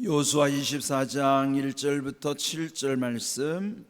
여호수아 24장 1절부터 7절 말씀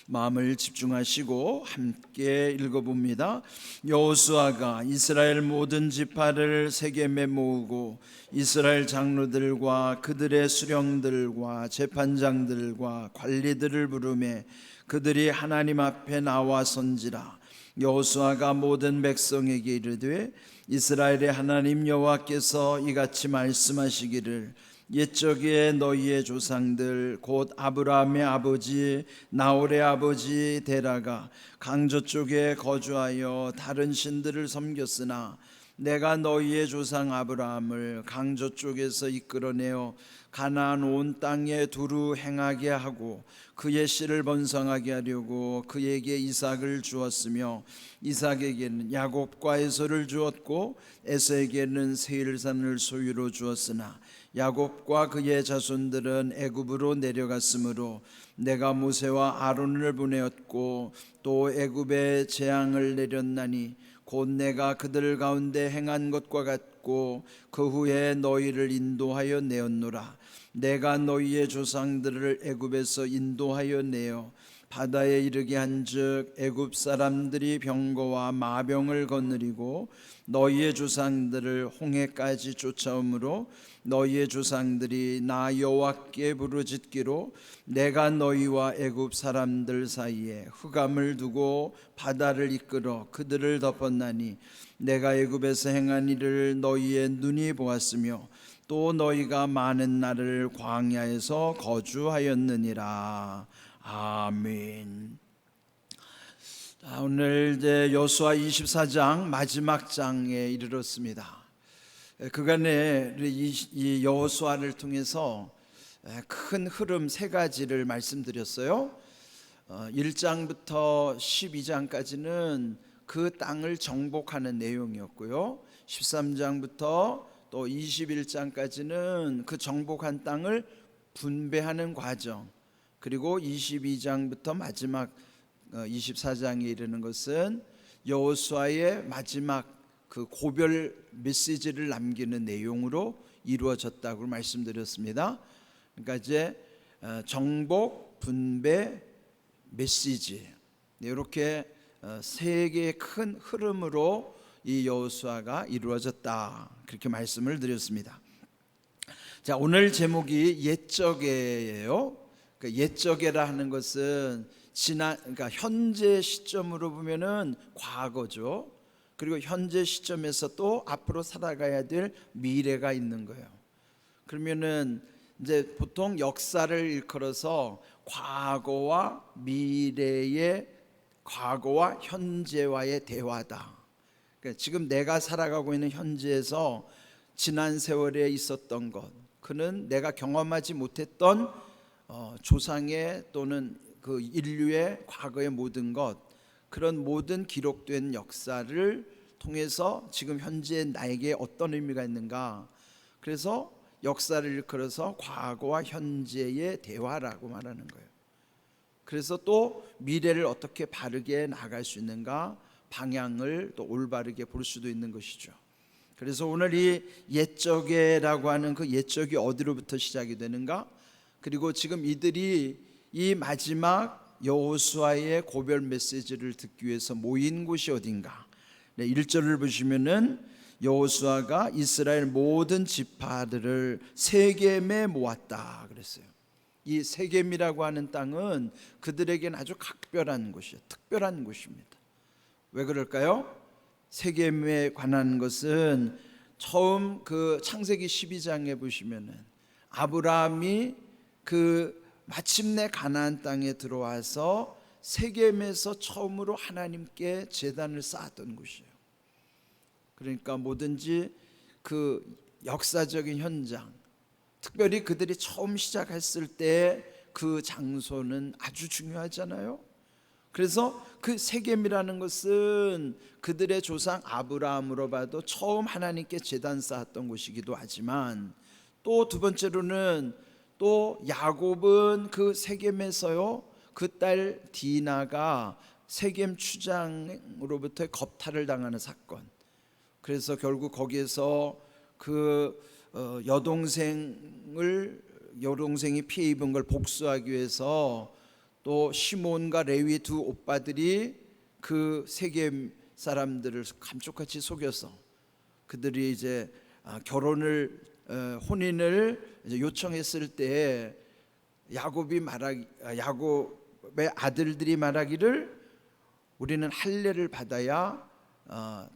마음을 집중하시고 함께 읽어봅니다. 여호수아가 이스라엘 모든 지파를 세겜에 모으고 이스라엘 장로들과 그들의 수령들과 재판장들과 관리들을 부르매 그들이 하나님 앞에 나와 선지라. 여호수아가 모든 백성에게 이르되 이스라엘의 하나님 여호와께서 이같이 말씀하시기를 옛적에 너희의 조상들 곧 아브라함의 아버지 나홀의 아버지 데라가 강저 쪽에 거주하여 다른 신들을 섬겼으나 내가 너희의 조상 아브라함을 강저 쪽에서 이끌어내어 가나안 온 땅에 두루 행하게 하고 그의 씨를 번성하게 하려고 그에게 이삭을 주었으며 이삭에게는 야곱과 에서를 주었고 에서에게는 세일산을 소유로 주었으나 야곱과 그의 자손들은 애굽으로 내려갔으므로 내가 모세와 아론을 보내었고 또 애굽에 재앙을 내렸나니 곧 내가 그들 가운데 행한 것과 같고 그 후에 너희를 인도하여 내었노라. 내가 너희의 조상들을 애굽에서 인도하여 내어 바다에 이르게 한즉 애굽 사람들이 병거와 마병을 거느리고 너희의 조상들을 홍해까지 쫓아오므로 너희의 조상들이 나 여호와께 부르짖기로 내가 너희와 애굽 사람들 사이에 흑암을 두고 바다를 이끌어 그들을 덮었나니 내가 애굽에서 행한 일을 너희의 눈이 보았으며 또 너희가 많은 날을 광야에서 거주하였느니라. 아멘. 오늘 이제 여호수아 24장 마지막 장에 이르렀습니다. 그간에 이 여호수아를 통해서 큰 흐름 세 가지를 말씀드렸어요. 1장부터 12장까지는 그 땅을 정복하는 내용이었고요. 13장부터 또 21장까지는 그 정복한 땅을 분배하는 과정, 그리고 22장부터 마지막 24장에 이르는 것은 여호수아의 마지막 그 고별 메시지를 남기는 내용으로 이루어졌다고 말씀드렸습니다. 그러니까 이제 정복, 분배, 메시지 이렇게 세 개의 큰 흐름으로 이 여호수아가 이루어졌다, 그렇게 말씀을 드렸습니다. 자, 오늘 제목이 옛적에예요. 그러니까 옛적에라 하는 것은 그러니까 현재 시점으로 보면은 과거죠. 그리고 현재 시점에서 또 앞으로 살아가야 될 미래가 있는 거예요. 그러면은 이제 보통 역사를 일컬어서 과거와 미래의, 과거와 현재와의 대화다. 그러니까 지금 내가 살아가고 있는 현재에서 지난 세월에 있었던 것, 그는 내가 경험하지 못했던 조상의 또는 그 인류의 과거의 모든 것, 그런 모든 기록된 역사를 통해서 지금 현재 나에게 어떤 의미가 있는가. 그래서 역사를 일컬어서 과거와 현재의 대화라고 말하는 거예요. 그래서 또 미래를 어떻게 바르게 나갈 수 있는가, 방향을 또 올바르게 볼 수도 있는 것이죠. 그래서 오늘 이 옛적에라고 하는 그 옛적이 어디로부터 시작이 되는가, 그리고 지금 이들이 이 마지막 여호수아의 고별 메시지를 듣기 위해서 모인 곳이 어딘가. 1절을 보시면은 여호수아가 이스라엘 모든 지파들을 세겜에 모았다 그랬어요. 이 세겜이라고 하는 땅은 그들에게는 아주 각별한 곳이에요. 특별한 곳입니다. 왜 그럴까요? 세겜에 관한 것은 처음 그 창세기 12장에 보시면은 아브라함이 그 마침내 가나안 땅에 들어와서 세겜에서 처음으로 하나님께 제단을 쌓았던 곳이에요. 그러니까 뭐든지 그 역사적인 현장, 특별히 그들이 처음 시작했을 때 그 장소는 아주 중요하잖아요. 그래서 그 세겜이라는 것은 그들의 조상 아브라함으로 봐도 처음 하나님께 제단 쌓았던 곳이기도 하지만, 또 두 번째로는 또 야곱은 그 세겜에서요, 그 딸 디나가 세겜 추장으로부터 겁탈을 당하는 사건, 그래서 결국 거기에서 그 여동생을 여동생이 피해 입은 걸 복수하기 위해서 또 시몬과 레위 두 오빠들이 그 세겜 사람들을 감쪽같이 속여서 그들이 이제 혼인을 이제 요청했을 때 야곱의 아들들이 말하기를 우리는 할례를 받아야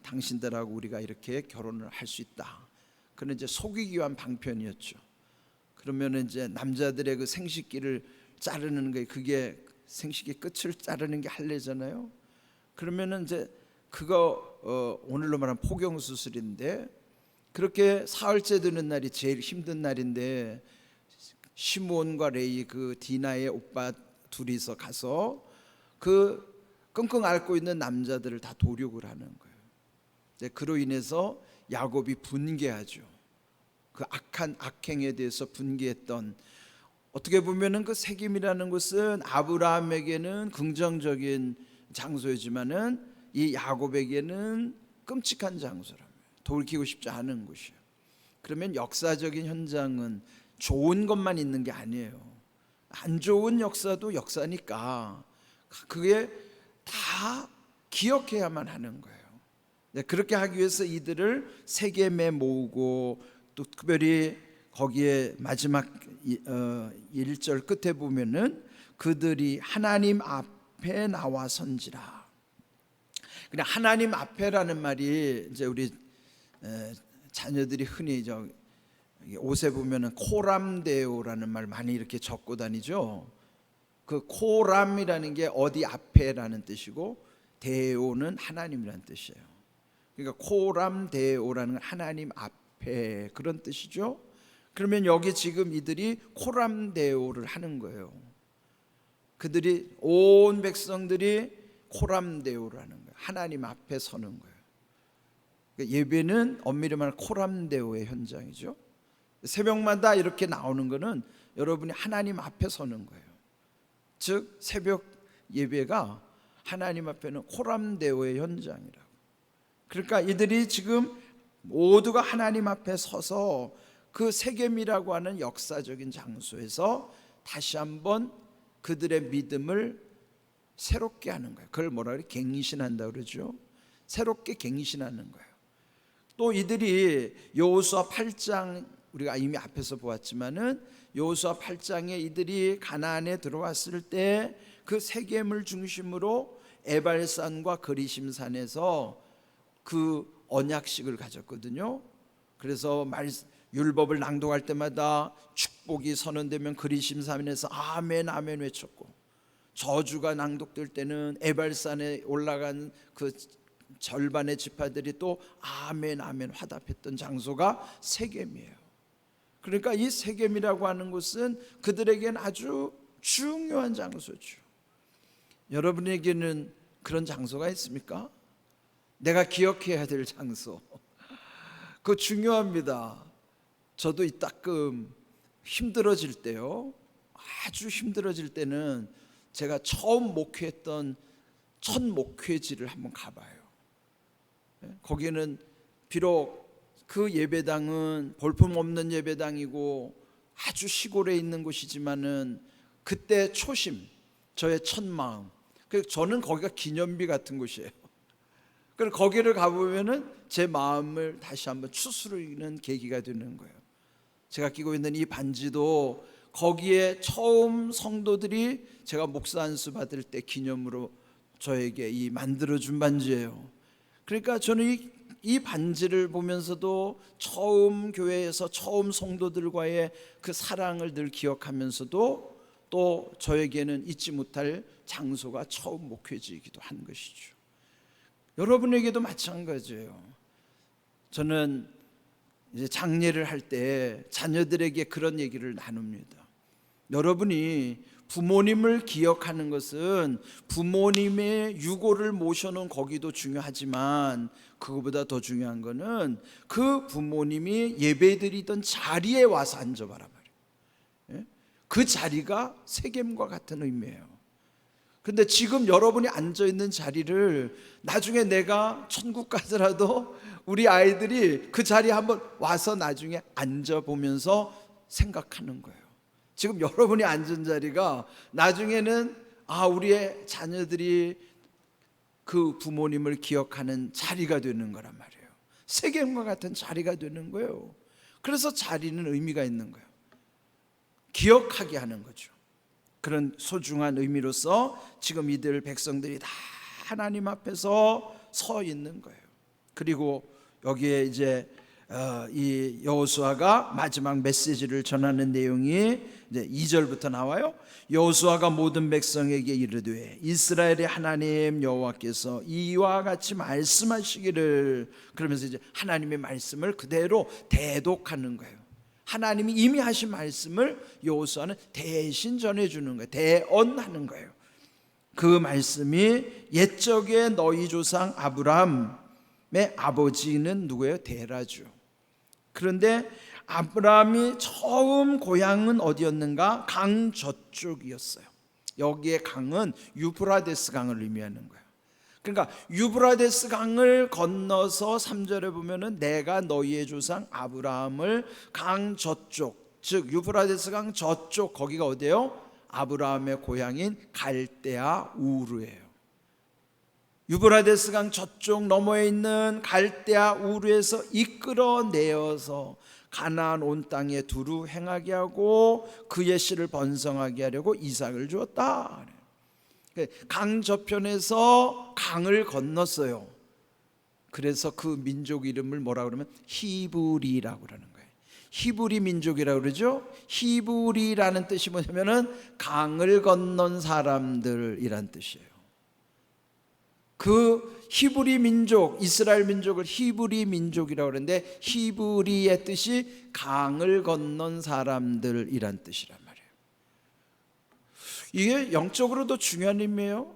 당신들하고 우리가 이렇게 결혼을 할 수 있다. 그는 이제 속이기 위한 방편이었죠. 그러면 이제 남자들의 그 생식기를 자르는 게, 그게 생식기 끝을 자르는 게 할례잖아요. 그러면은 이제 그거 오늘로 말하면 포경 수술인데, 그렇게 사흘째 되는 날이 제일 힘든 날인데 시몬과 레위 그 디나의 오빠 둘이서 가서 그 끙끙 앓고 있는 남자들을 다 도륙을 하는 거예요. 이제 그로 인해서 야곱이 분개하죠. 그 악한 악행에 대해서 분개했던, 어떻게 보면은 그 세겜이라는 것은 아브라함에게는 긍정적인 장소이지만은 이 야곱에게는 끔찍한 장소랍니다. 돌이키고 싶지 않은 곳이에요. 그러면 역사적인 현장은 좋은 것만 있는 게 아니에요. 안 좋은 역사도 역사니까 그게 다 기억해야만 하는 거예요. 그렇게 하기 위해서 이들을 세겜에 모으고, 또 특별히 거기에 마지막 1절 끝에 보면은 그들이 하나님 앞에 나와 선지라. 그냥 하나님 앞에라는 말이 이제 우리 자녀들이 흔히 옷에 보면은 코람데오라는 말 많이 이렇게 적고 다니죠. 그 코람이라는 게 어디 앞에라는 뜻이고 데오는 하나님이라는 뜻이에요. 그러니까 코람데오라는 건 하나님 앞에, 그런 뜻이죠. 그러면 여기 지금 이들이 코람데오를 하는 거예요. 그들이 온 백성들이 코람데오를 하는 거예요. 하나님 앞에 서는 거예요. 그러니까 예배는 엄밀히 말하면 코람데오의 현장이죠. 새벽마다 이렇게 나오는 거는 여러분이 하나님 앞에 서는 거예요. 즉 새벽 예배가 하나님 앞에는 코람데오의 현장이라고. 그러니까 이들이 지금 모두가 하나님 앞에 서서 그 세겜이라고 하는 역사적인 장소에서 다시 한번 그들의 믿음을 새롭게 하는 거예요. 그걸 뭐라 그래? 갱신한다 그러죠. 새롭게 갱신하는 거예요. 또 이들이 여호수아 8장, 우리가 이미 앞에서 보았지만은 여호수아 8장에 이들이 가나안에 들어왔을 때 그 세겜을 중심으로 에발산과 그리심산에서 그 언약식을 가졌거든요. 그래서 율법을 낭독할 때마다 축복이 선언되면 그리심산에서 아멘 아멘 외쳤고, 저주가 낭독될 때는 에발산에 올라간 그 절반의 지파들이 또 아멘 아멘 화답했던 장소가 세겜이에요. 그러니까 이 세겜이라고 하는 곳은 그들에겐 아주 중요한 장소죠. 여러분에게는 그런 장소가 있습니까? 내가 기억해야 될 장소. 그거 중요합니다. 저도 이 따끔 힘들어질 때요, 아주 힘들어질 때는 제가 처음 목회했던 첫 목회지를 한번 가봐요. 거기는 비록 그 예배당은 볼품없는 예배당이고 아주 시골에 있는 곳이지만은 그때 초심, 저의 첫 마음, 그래서 저는 거기가 기념비 같은 곳이에요. 그래서 거기를 가보면은 제 마음을 다시 한번 추스르는 계기가 되는 거예요. 제가 끼고 있는 이 반지도 거기에 처음 성도들이 제가 목사 안수 받을 때 기념으로 저에게 이 만들어준 반지예요. 그러니까 저는 이 반지를 보면서도 처음 교회에서 처음 성도들과의 그 사랑을 늘 기억하면서도 또 저에게는 잊지 못할 장소가 처음 목회지이기도 한 것이죠. 여러분에게도 마찬가지예요. 저는 이제 장례를 할 때 자녀들에게 그런 얘기를 나눕니다. 여러분이 부모님을 기억하는 것은 부모님의 유고를 모셔놓은 거기도 중요하지만 그거보다 더 중요한 거는 그 부모님이 예배드리던 자리에 와서 앉아봐라 말이에요. 그 자리가 세겜과 같은 의미예요. 근데 지금 여러분이 앉아있는 자리를 나중에 내가 천국 가더라도 우리 아이들이 그 자리에 한번 와서 나중에 앉아보면서 생각하는 거예요. 지금 여러분이 앉은 자리가 나중에는 우리의 자녀들이 그 부모님을 기억하는 자리가 되는 거란 말이에요. 세겜과 같은 자리가 되는 거예요. 그래서 자리는 의미가 있는 거예요. 기억하게 하는 거죠. 그런 소중한 의미로서 지금 이들 백성들이 다 하나님 앞에서 서 있는 거예요. 그리고 여기에 이제 이 여호수아가 마지막 메시지를 전하는 내용이 이제 2절부터 나와요. 여호수아가 모든 백성에게 이르되 이스라엘의 하나님 여호와께서 이와 같이 말씀하시기를, 그러면서 이제 하나님의 말씀을 그대로 대독하는 거예요. 하나님이 이미 하신 말씀을 여호수아는 대신 전해주는 거예요. 대언하는 거예요. 그 말씀이 옛적에 너희 조상 아브라함의 아버지는 누구예요? 데라죠. 그런데 아브라함이 처음 고향은 어디였는가? 강 저쪽이었어요. 여기에 강은 유브라데스 강을 의미하는 거예요. 그러니까 유브라데스 강을 건너서 3절에 보면은 내가 너희의 조상 아브라함을 강 저쪽, 즉 유브라데스 강 저쪽, 거기가 어디예요? 아브라함의 고향인 갈대아 우르예요. 유브라데스 강 저쪽 너머에 있는 갈대아 우르에서 이끌어내어서 가나안 온 땅에 두루 행하게 하고 그의 씨를 번성하게 하려고 이삭을 주었다. 강 저편에서 강을 건넜어요. 그래서 그 민족 이름을 뭐라 그러면 히브리라고 그러는 거예요. 히브리 민족이라고 그러죠. 히브리라는 뜻이 뭐냐면은 강을 건넌 사람들이란 뜻이에요. 그 히브리 민족, 이스라엘 민족을 히브리 민족이라고 그러는데 히브리의 뜻이 강을 건넌 사람들이란 뜻이란 말이에요. 이게 영적으로도 중요한 의미예요.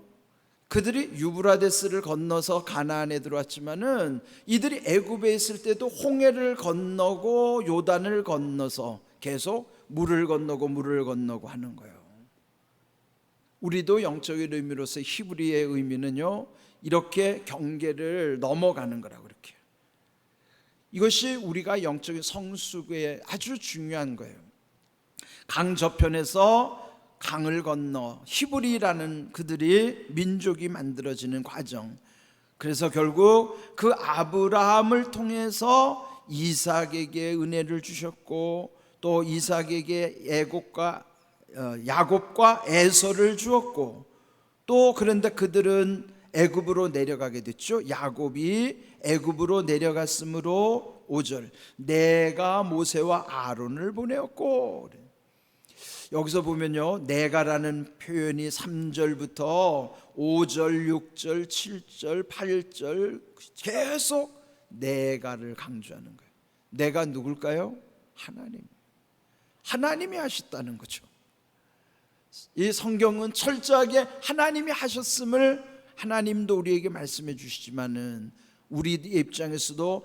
그들이 유브라데스를 건너서 가나안에 들어왔지만은 이들이 애굽에 있을 때도 홍해를 건너고 요단을 건너서 계속 물을 건너고 하는 거예요. 우리도 영적인 의미로서 히브리의 의미는요, 이렇게 경계를 넘어가는 거라고 그렇게. 이것이 우리가 영적인 성숙에 아주 중요한 거예요. 강 저편에서 강을 건너 히브리라는 그들이 민족이 만들어지는 과정. 그래서 결국 그 아브라함을 통해서 이삭에게 은혜를 주셨고 또 이삭에게 야곱과 에서를 주었고 또 그런데 그들은 애굽으로 내려가게 됐죠. 야곱이 애굽으로 내려갔으므로 5절 내가 모세와 아론을 보내었고, 여기서 보면요, 내가라는 표현이 3절부터 5절, 6절, 7절, 8절 계속 내가를 강조하는 거예요. 내가 누굴까요? 하나님이 하셨다는 거죠. 이 성경은 철저하게 하나님이 하셨음을 하나님도 우리에게 말씀해 주시지만은 우리 입장에서도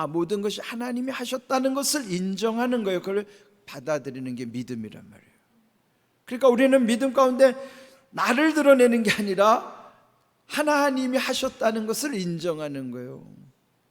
모든 것이 하나님이 하셨다는 것을 인정하는 거예요. 그걸 받아들이는 게 믿음이란 말이에요. 그러니까 우리는 믿음 가운데 나를 드러내는 게 아니라 하나님이 하셨다는 것을 인정하는 거예요.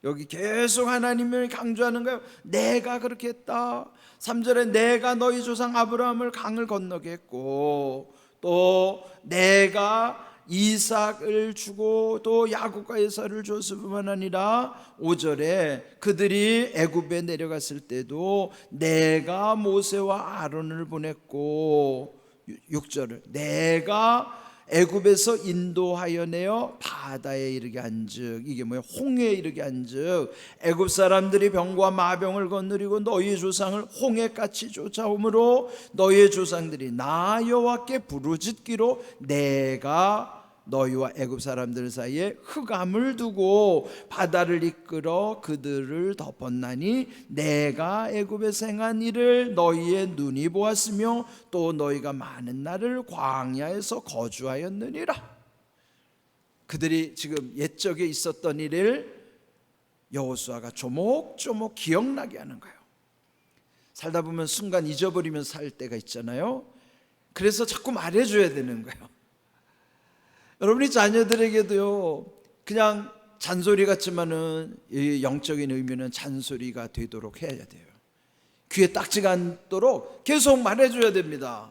여기 계속 하나님을 강조하는 거예요. 내가 그렇게 했다. 3절에 내가 너희 조상 아브라함을 강을 건너게 했고 또 내가 이삭을 주고 또 야곱과 에사를 줬을 뿐만 아니라 5절에 그들이 애굽에 내려갔을 때도 내가 모세와 아론을 보냈고 6절을 내가 애굽에서 인도하여 내어 바다에 이르게 한즉, 이게 뭐예요? 홍해에 이르게 한즉 애굽 사람들이 병과 마병을 거느리고 너희 조상을 홍해같이 쫓아오므로 너희 조상들이 나 여호와께 부르짖기로 내가 너희와 애굽 사람들 사이에 흑암을 두고 바다를 이끌어 그들을 덮었나니 내가 애굽에서 행한 일을 너희의 눈이 보았으며 또 너희가 많은 날을 광야에서 거주하였느니라. 그들이 지금 옛적에 있었던 일을 여호수아가 조목조목 기억나게 하는 거예요. 살다 보면 순간 잊어버리면서 살 때가 있잖아요. 그래서 자꾸 말해줘야 되는 거예요. 여러분이 자녀들에게도요, 그냥 잔소리 같지만은 이 영적인 의미는 잔소리가 되도록 해야 돼요. 귀에 딱지가 않도록 계속 말해줘야 됩니다.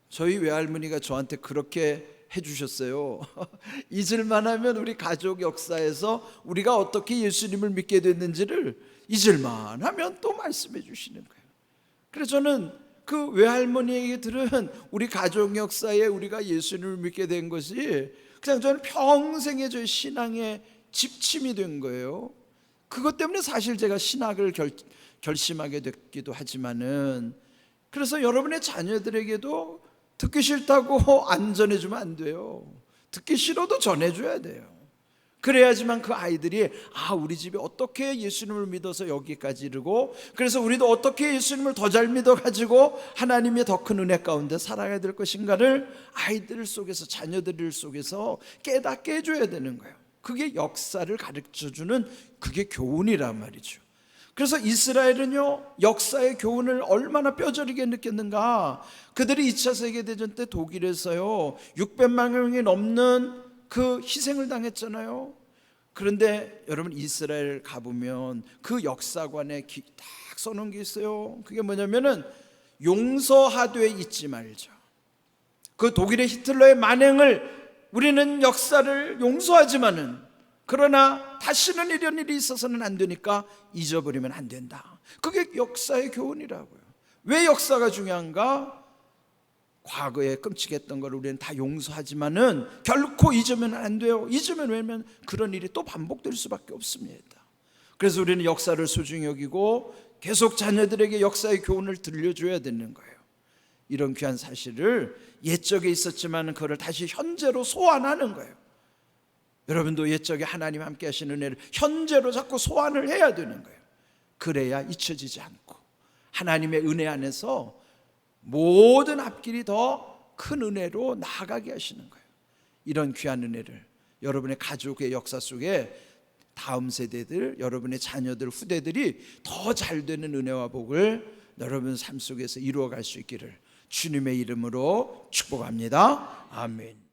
저희 외할머니가 저한테 그렇게 해주셨어요. 잊을만 하면 우리 가족 역사에서 우리가 어떻게 예수님을 믿게 됐는지를 잊을만 하면 또 말씀해 주시는 거예요. 그래서 저는 그 외할머니에게 들은 우리 가족 역사에 우리가 예수님을 믿게 된 것이 그냥 저는 평생의 저희 신앙의 지침이 된 거예요. 그것 때문에 사실 제가 신학을 결심하게 됐기도 하지만은, 그래서 여러분의 자녀들에게도 듣기 싫다고 안 전해주면 안 돼요. 듣기 싫어도 전해줘야 돼요. 그래야지만 그 아이들이 우리 집이 어떻게 예수님을 믿어서 여기까지 이르고, 그래서 우리도 어떻게 예수님을 더 잘 믿어가지고 하나님의 더 큰 은혜 가운데 살아가야 될 것인가를 아이들 속에서, 자녀들 속에서 깨닫게 해줘야 되는 거예요. 그게 역사를 가르쳐주는, 그게 교훈이란 말이죠. 그래서 이스라엘은요, 역사의 교훈을 얼마나 뼈저리게 느꼈는가. 그들이 2차 세계대전 때 독일에서요 600만 명이 넘는 그 희생을 당했잖아요. 그런데 여러분, 이스라엘 가보면 그 역사관에 딱 써놓은 게 있어요. 그게 뭐냐면은 용서하되 잊지 말자. 그 독일의 히틀러의 만행을 우리는 역사를 용서하지만은, 그러나 다시는 이런 일이 있어서는 안 되니까 잊어버리면 안 된다. 그게 역사의 교훈이라고요. 왜 역사가 중요한가? 과거에 끔찍했던 걸 우리는 다 용서하지만은 결코 잊으면 안 돼요. 잊으면, 왜냐면 그런 일이 또 반복될 수밖에 없습니다. 그래서 우리는 역사를 소중히 여기고 계속 자녀들에게 역사의 교훈을 들려줘야 되는 거예요. 이런 귀한 사실을 옛적에 있었지만 그걸 다시 현재로 소환하는 거예요. 여러분도 옛적에 하나님 함께 하시는 은혜를 현재로 자꾸 소환을 해야 되는 거예요. 그래야 잊혀지지 않고 하나님의 은혜 안에서 모든 앞길이 더 큰 은혜로 나아가게 하시는 거예요. 이런 귀한 은혜를 여러분의 가족의 역사 속에 다음 세대들, 여러분의 자녀들, 후대들이 더 잘 되는 은혜와 복을 여러분 삶 속에서 이루어갈 수 있기를 주님의 이름으로 축복합니다. 아멘.